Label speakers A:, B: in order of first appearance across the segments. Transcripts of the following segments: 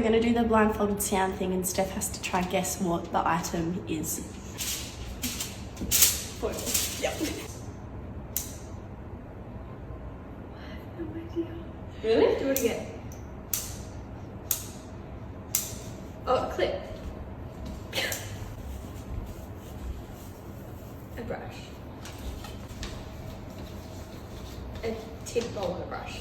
A: We're going to do the blindfolded sound thing and Steph has to try and guess what the item is.
B: Foil.
A: Yep.
B: No idea.
C: Really?
B: Do it again. Oh, a clip. A brush. A tip bowl and a brush.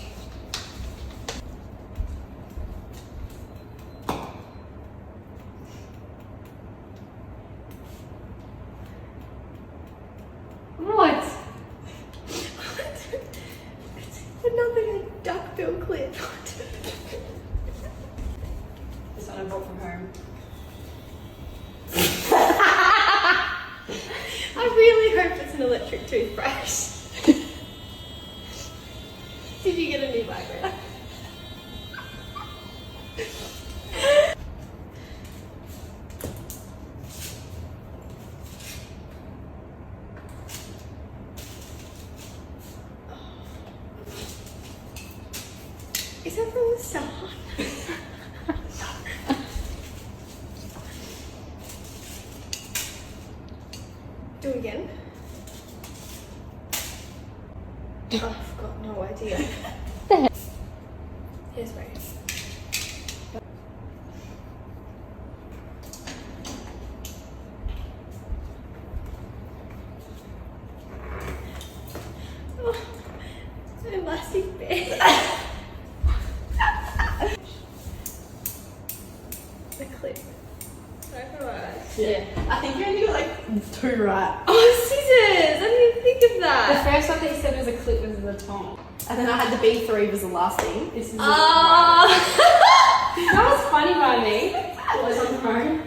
C: What?
B: It's another duckbill clip.
A: This one I brought from home.
B: I really hope it's an electric toothbrush. Did you get a new vibrator? Is that from the start? Do it again. Oh, I've got no idea. Here's right. Oh, an elastic band. The clip. Right.
A: Yeah. I think you only got like 2 right.
B: Oh, scissors! I didn't even think of
C: The
B: that.
C: first one that you said was a clip was the top.
A: And then I had the B3 was the last thing. This is
B: Oh.
C: That was funny by me.
A: What was on the phone?